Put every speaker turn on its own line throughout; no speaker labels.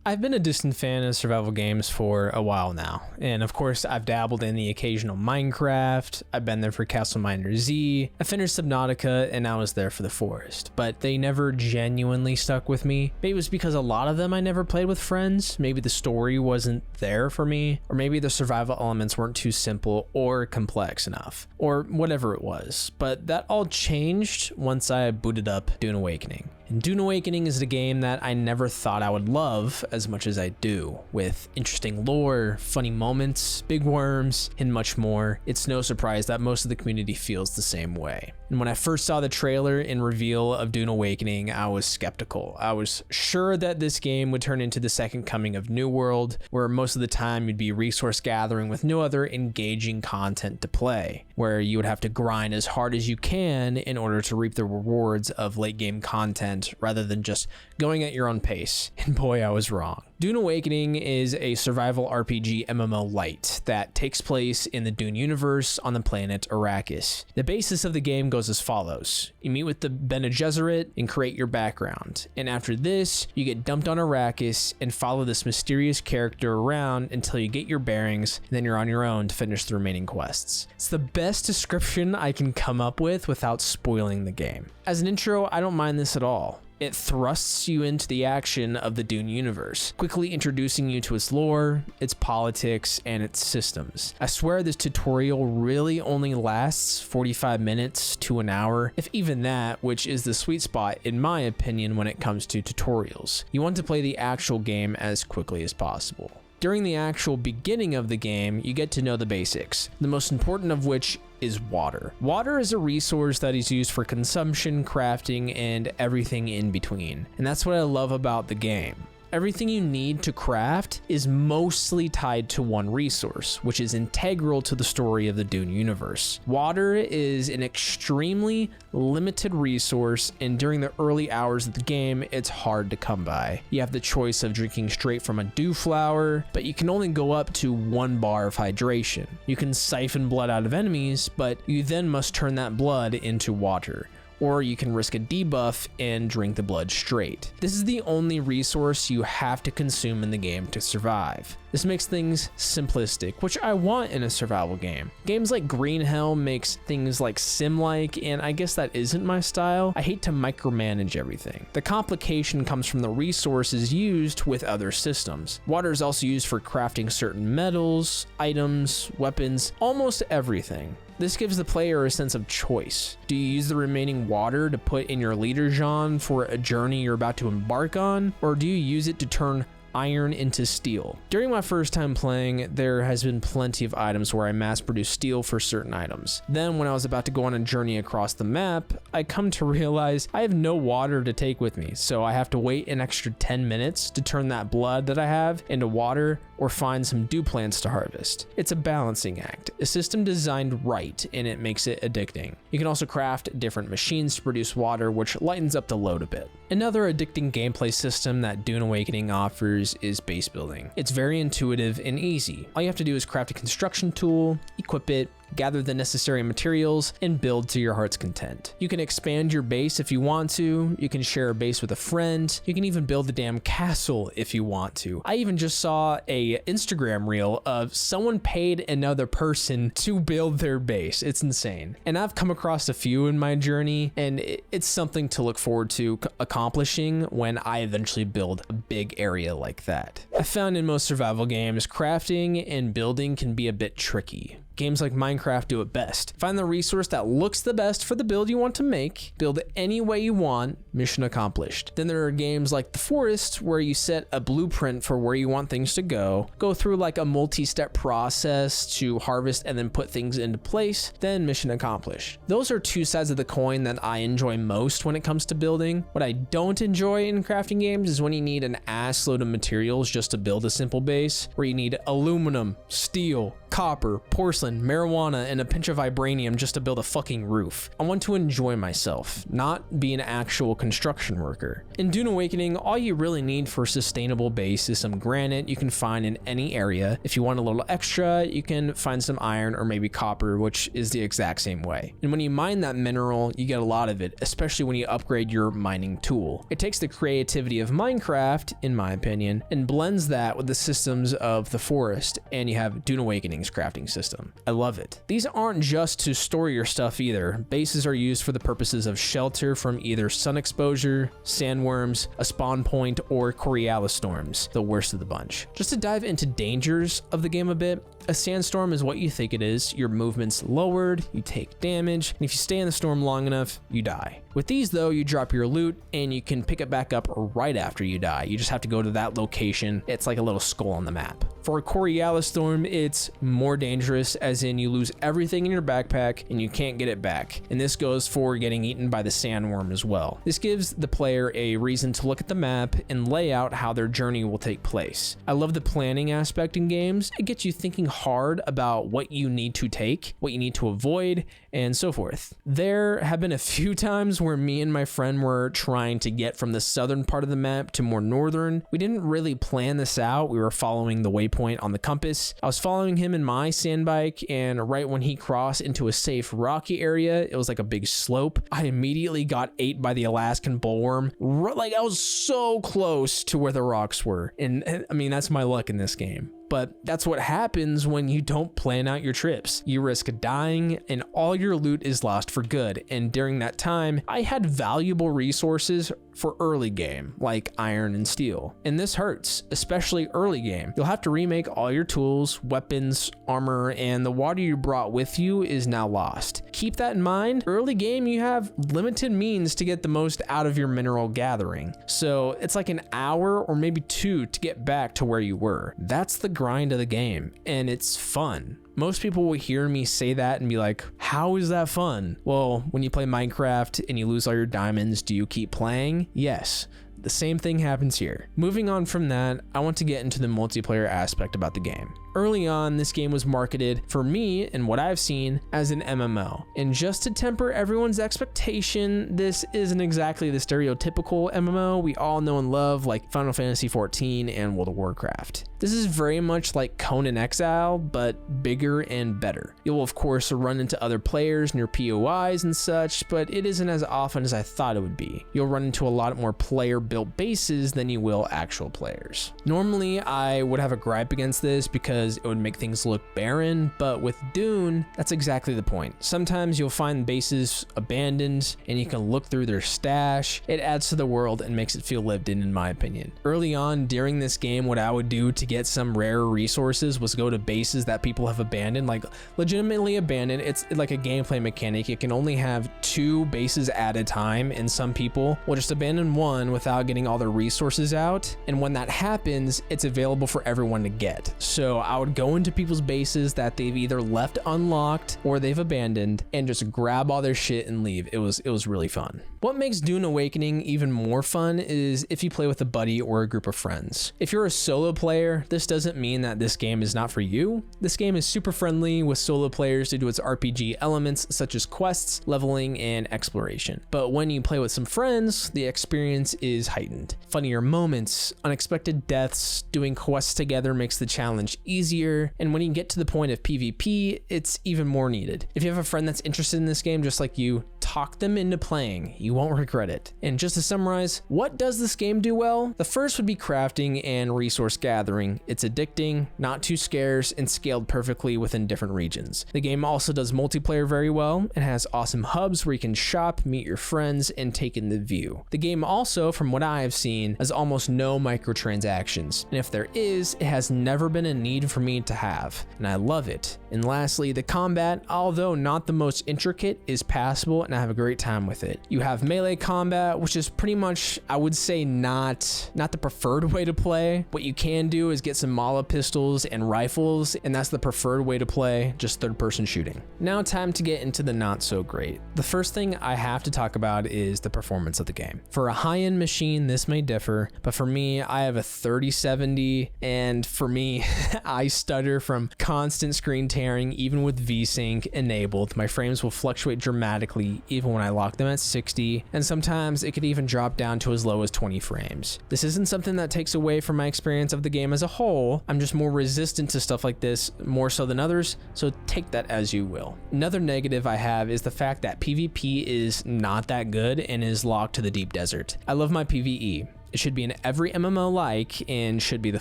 I've been a distant fan of survival games for a while now, and of course I've dabbled in the occasional Minecraft, I've been there for Castle Miner Z, I finished Subnautica, and I was there for The Forest, but they never genuinely stuck with me. Maybe it was because a lot of them I never played with friends, maybe the story wasn't there for me, or maybe the survival elements weren't too simple or complex enough, or whatever it was, but that all changed once I booted up Dune Awakening. And Dune Awakening is the game that I never thought I would love as much as I do, with interesting lore, funny moments, big worms, and much more. It's no surprise that most of the community feels the same way. And when I first saw the trailer and reveal of Dune Awakening, I was skeptical. I was sure that this game would turn into the second coming of New World, where most of the time you'd be resource gathering with no other engaging content to play, where you would have to grind as hard as you can in order to reap the rewards of late game content rather than just going at your own pace. And boy, I was wrong. Dune Awakening is a survival RPG MMO light that takes place in the Dune universe on the planet Arrakis. The basis of the game goes as follows. You meet with the Bene Gesserit and create your background, and after this, you get dumped on Arrakis and follow this mysterious character around until you get your bearings, and then you're on your own to finish the remaining quests. It's the best description I can come up with without spoiling the game. As an intro, I don't mind this at all. It thrusts you into the action of the Dune universe, quickly introducing you to its lore, its politics, and its systems. I swear this tutorial really only lasts 45 minutes to an hour, if even that, which is the sweet spot in my opinion when it comes to tutorials. You want to play the actual game as quickly as possible. During the actual beginning of the game, you get to know the basics, the most important of which is water. Water is a resource that is used for consumption, crafting, and everything in between. And that's what I love about the game. Everything you need to craft is mostly tied to one resource, which is integral to the story of the Dune universe. Water is an extremely limited resource, and during the early hours of the game, it's hard to come by. You have the choice of drinking straight from a dew flower, but you can only go up to 1 bar of hydration. You can siphon blood out of enemies, but you then must turn that blood into water. Or you can risk a debuff and drink the blood straight. This is the only resource you have to consume in the game to survive. This makes things simplistic, which I want in a survival game. Games like Green Hell makes things like sim-like, and I guess that isn't my style. I hate to micromanage everything. The complication comes from the resources used with other systems. Water is also used for crafting certain metals, items, weapons, almost everything. This gives the player a sense of choice. Do you use the remaining water to put in your leader Jean for a journey you're about to embark on, or do you use it to turn iron into steel? During my first time playing, there has been plenty of items where I mass produce steel for certain items. Then when I was about to go on a journey across the map, I come to realize I have no water to take with me, so I have to wait an extra 10 minutes to turn that blood that I have into water or find some dew plants to harvest. It's a balancing act, a system designed right, and it makes it addicting. You can also craft different machines to produce water, which lightens up the load a bit. Another addicting gameplay system that Dune Awakening offers is base building. It's very intuitive and easy. All you have to do is craft a construction tool, equip it, gather the necessary materials, and build to your heart's content. You can expand your base if you want to, you can share a base with a friend, you can even build a damn castle if you want to. I even just saw a Instagram reel of someone paid another person to build their base. It's insane. And I've come across a few in my journey, and it's something to look forward to accomplishing when I eventually build a big area like that. I found in most survival games, crafting and building can be a bit tricky. Games like Minecraft do it best. Find the resource that looks the best for the build you want to make, build it any way you want, mission accomplished. Then there are games like The Forest where you set a blueprint for where you want things to go through like a multi-step process to harvest and then put things into place, then mission accomplished. Those are two sides of the coin that I enjoy most when it comes to building. What I don't enjoy in crafting games is when you need an ass load of materials just to build a simple base, where you need aluminum, steel, copper, porcelain, marijuana, and a pinch of vibranium just to build a fucking roof. I want to enjoy myself, not be an actual construction worker. In Dune Awakening, all you really need for a sustainable base is some granite you can find in any area. If you want a little extra, you can find some iron or maybe copper, which is the exact same way. And when you mine that mineral, you get a lot of it, especially when you upgrade your mining tool. It takes the creativity of Minecraft, in my opinion, and blends that with the systems of the forest, and you have Dune Awakening's crafting system. I love it. These aren't just to store your stuff either. Bases are used for the purposes of shelter from either sun exposure, sandworms, a spawn point, or Coriolis storms, the worst of the bunch. Just to dive into dangers of the game a bit, a sandstorm is what you think it is. Your movement's lowered, you take damage, and if you stay in the storm long enough, you die. With these though, you drop your loot and you can pick it back up right after you die. You just have to go to that location. It's like a little skull on the map. For a Coriolis storm, it's more dangerous, as in you lose everything in your backpack and you can't get it back. And this goes for getting eaten by the sandworm as well. This gives the player a reason to look at the map and lay out how their journey will take place. I love the planning aspect in games. It gets you thinking hard about what you need to take, what you need to avoid, and so forth. There have been a few times where me and my friend were trying to get from the southern part of the map to more northern. We didn't really plan this out. We were following the waypoint on the compass. I was following him in my sand bike, and right when he crossed into a safe rocky area, it was like a big slope. I immediately got ate by the Alaskan bullworm. Like, I was so close to where the rocks were. And I mean, that's my luck in this game. But that's what happens when you don't plan out your trips. You risk dying and all your loot is lost for good. And during that time, I had valuable resources for early game, like iron and steel. And this hurts, especially early game. You'll have to remake all your tools, weapons, armor, and the water you brought with you is now lost. Keep that in mind. Early game, you have limited means to get the most out of your mineral gathering. So it's like an hour or maybe 2 to get back to where you were. That's the grind of the game, and it's fun. Most people will hear me say that and be like, how is that fun? Well, when you play Minecraft and you lose all your diamonds, do you keep playing? Yes. The same thing happens here. Moving on from that, I want to get into the multiplayer aspect about the game. Early on, this game was marketed, for me and what I've seen, as an MMO. And just to temper everyone's expectation, this isn't exactly the stereotypical MMO we all know and love, like Final Fantasy XIV and World of Warcraft. This is very much like Conan Exile, but bigger and better. You'll of course run into other players near POIs and such, but it isn't as often as I thought it would be. You'll run into a lot more player-built bases than you will actual players. Normally, I would have a gripe against this because it would make things look barren, but with Dune, that's exactly the point. Sometimes you'll find bases abandoned and you can look through their stash. It adds to the world and makes it feel lived in my opinion. Early on during this game, what I would do to get some rare resources was go to bases that people have abandoned, like legitimately abandoned. It's like a gameplay mechanic. You can only have 2 bases at a time, and some people will just abandon one without getting all their resources out. And when that happens, it's available for everyone to get. So I would go into people's bases that they've either left unlocked or they've abandoned and just grab all their shit and leave. It was really fun. What makes Dune Awakening even more fun is if you play with a buddy or a group of friends. If you're a solo player, this doesn't mean that this game is not for you. This game is super friendly with solo players due to its RPG elements such as quests, leveling, and exploration. But when you play with some friends, the experience is heightened. Funnier moments, unexpected deaths, doing quests together makes the challenge easier, and when you get to the point of PvP, it's even more needed. If you have a friend that's interested in this game just like you, talk them into playing. You won't regret it. And just to summarize, what does this game do well? The first would be crafting and resource gathering. It's addicting, not too scarce, and scaled perfectly within different regions. The game also does multiplayer very well. It has awesome hubs where you can shop, meet your friends, and take in the view. The game also, from what I have seen, has almost no microtransactions, and if there is, it has never been a need for me to have, and I love it. And lastly, the combat, although not the most intricate, is passable, and I have a great time with it. You have have melee combat, which is pretty much, I would say, not the preferred way to play. What you can do is get some Mala pistols and rifles, and that's the preferred way to play, just third-person shooting. Now time to get into the not so great. The first thing I have to talk about is the performance of the game. For a high-end machine, this may differ, but for me, I have a 3070, and for me, I stutter from constant screen tearing, even with VSync enabled. My frames will fluctuate dramatically even when I lock them at 60, and sometimes it could even drop down to as low as 20 frames. This isn't something that takes away from my experience of the game as a whole. I'm just more resistant to stuff like this, more so than others, so take that as you will. Another negative I have is the fact that PvP is not that good and is locked to the deep desert. I love my PvE. It should be in every MMO like and should be the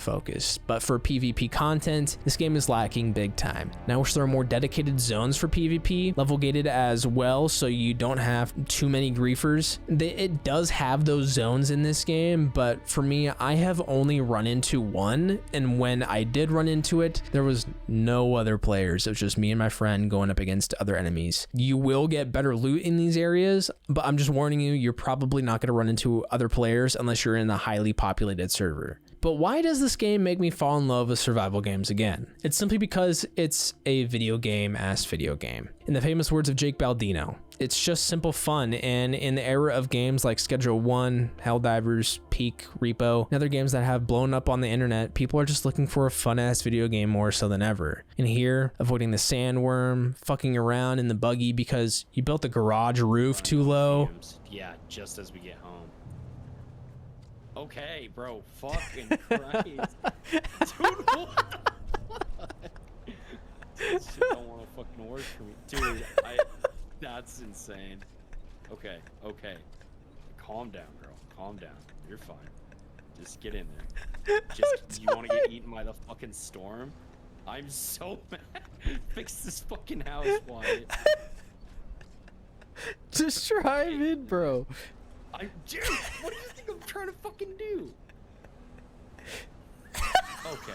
focus, but for PvP content, this game is lacking big time. And I wish there were more dedicated zones for PvP, level gated as well, so you don't have too many griefers. It does have those zones in this game, but for me, I have only run into one, and when I did run into it, there was no other players. It was just me and my friend going up against other enemies. You will get better loot in these areas, but I'm just warning you, you're probably not going to run into other players unless you're in a highly populated server. But why does this game make me fall in love with survival games again? It's simply because it's a video game-ass video game. In the famous words of Jake Baldino, it's just simple fun, and in the era of games like Schedule 1, Helldivers, Peak, Repo, and other games that have blown up on the internet, people are just looking for a fun-ass video game more so than ever. And here, avoiding the sandworm, fucking around in the buggy because you built the garage roof too low.
Yeah, just as we get home. Okay, bro, fucking Christ. Dude, what the fuck? This shit don't want to fucking work for me. Dude, that's insane. Okay. Calm down, girl. Calm down. You're fine. Just get in there. You want to get eaten by the fucking storm? I'm so mad. Fix this fucking house, Wyatt.
Just drive in, bro.
Dude, what do you think I'm trying to fucking do? Okay.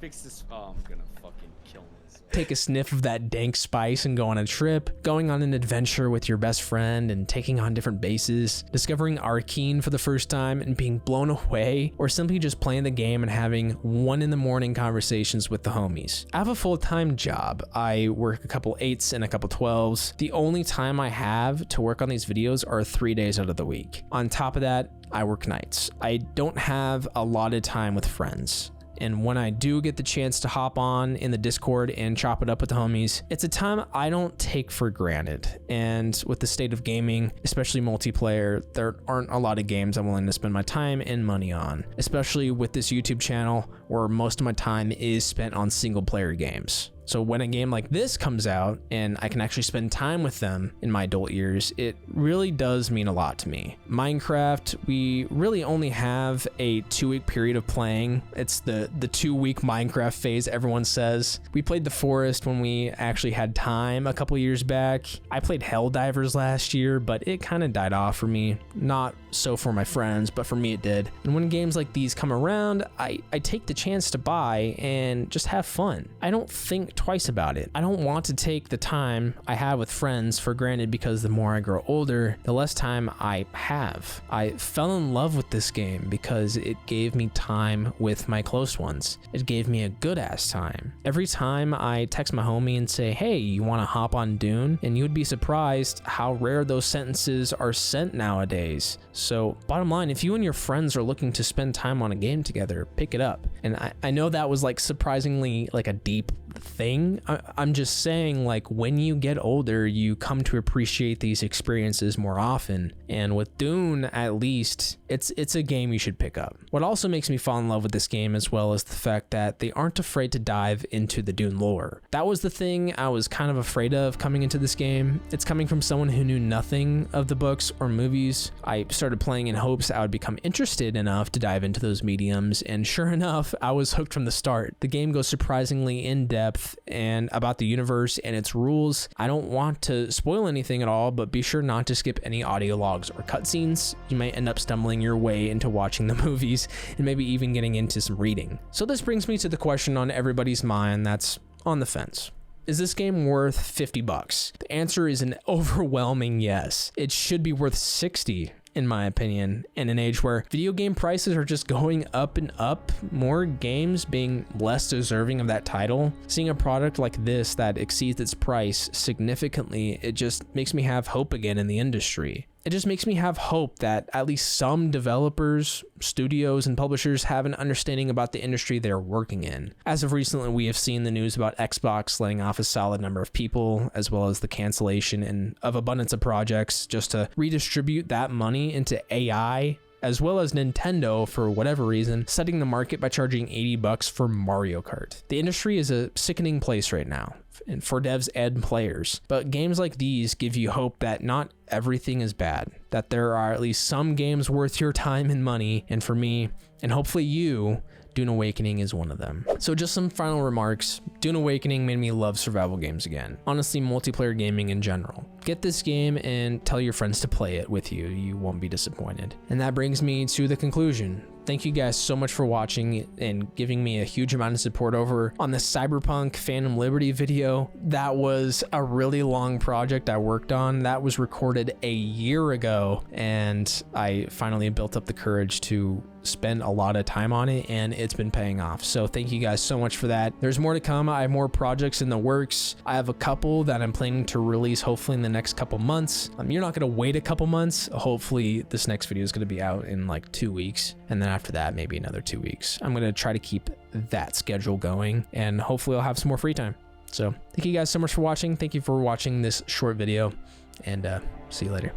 Fix this. Oh, I'm gonna fucking kill myself.
Take a sniff of that dank spice and go on a trip, going on an adventure with your best friend and taking on different bases, discovering Arcane for the first time and being blown away, or simply just playing the game and having 1 a.m. conversations with the homies. I have a full-time job. I work a couple 8s and a couple 12s. The only time I have to work on these videos are 3 days out of the week. On top of that, I work nights. I don't have a lot of time with friends. And when I do get the chance to hop on in the Discord and chop it up with the homies, it's a time I don't take for granted. And with the state of gaming, especially multiplayer, there aren't a lot of games I'm willing to spend my time and money on, especially with this YouTube channel where most of my time is spent on single player games. So when a game like this comes out and I can actually spend time with them in my adult years, it really does mean a lot to me. Minecraft, we really only have a 2-week period of playing. It's the 2-week Minecraft phase, everyone says. We played the forest when we actually had time a couple years back. I played Helldivers last year, but it kind of died off for me. Not so for my friends, but for me it did. And when games like these come around, I take the chance to buy and just have fun. I don't think twice about it. I don't want to take the time I have with friends for granted because the more I grow older, the less time I have. I fell in love with this game because it gave me time with my close ones. It gave me a good ass time. Every time I text my homie and say, hey, you want to hop on Dune? And you would be surprised how rare those sentences are sent nowadays. So bottom line, if you and your friends are looking to spend time on a game together, pick it up. And I know that was like surprisingly like a deep thing. I'm just saying, like, when you get older, you come to appreciate these experiences more often. And with Dune, at least, it's a game you should pick up. What also makes me fall in love with this game as well is the fact that they aren't afraid to dive into the Dune lore. That was the thing I was kind of afraid of coming into this game. It's coming from someone who knew nothing of the books or movies. I started playing in hopes I would become interested enough to dive into those mediums, and sure enough, I was hooked from the start. The game goes surprisingly in depth and about the universe and its rules. I don't want to spoil anything at all, but be sure not to skip any audio logs or cutscenes. You might end up stumbling your way into watching the movies and maybe even getting into some reading. So this brings me to the question on everybody's mind that's on the fence. Is this game worth $50? The answer is an overwhelming yes. It should be worth 60, in my opinion, in an age where video game prices are just going up and up, more games being less deserving of that title. Seeing a product like this that exceeds its price significantly, it just makes me have hope again in the industry. It just makes me have hope that at least some developers, studios, and publishers have an understanding about the industry they're working in. As of recently, we have seen the news about Xbox laying off a solid number of people, as well as the cancellation of abundance of projects just to redistribute that money into AI, as well as Nintendo, for whatever reason, setting the market by charging $80 for Mario Kart. The industry is a sickening place right now, and for devs and players. But games like these give you hope that not everything is bad, that there are at least some games worth your time and money, and for me, and hopefully you, Dune Awakening is one of them. So just some final remarks. Dune Awakening made me love survival games again. Honestly, multiplayer gaming in general. Get this game and tell your friends to play it with you. You won't be disappointed. And that brings me to the conclusion. Thank you guys so much for watching and giving me a huge amount of support over on the Cyberpunk Phantom Liberty video. That was a really long project I worked on. That was recorded a year ago, and I finally built up the courage to spend a lot of time on it, and it's been paying off. So thank you guys so much for that. There's more to come. I have more projects in the works. I have a couple that I'm planning to release hopefully in the next couple months. You're not gonna wait a couple months. Hopefully this next video is gonna be out in like 2 weeks, and then after that maybe another 2 weeks. I'm gonna try to keep that schedule going, and hopefully I'll have some more free time. So thank you guys so much for watching. Thank you for watching this short video, and see you later.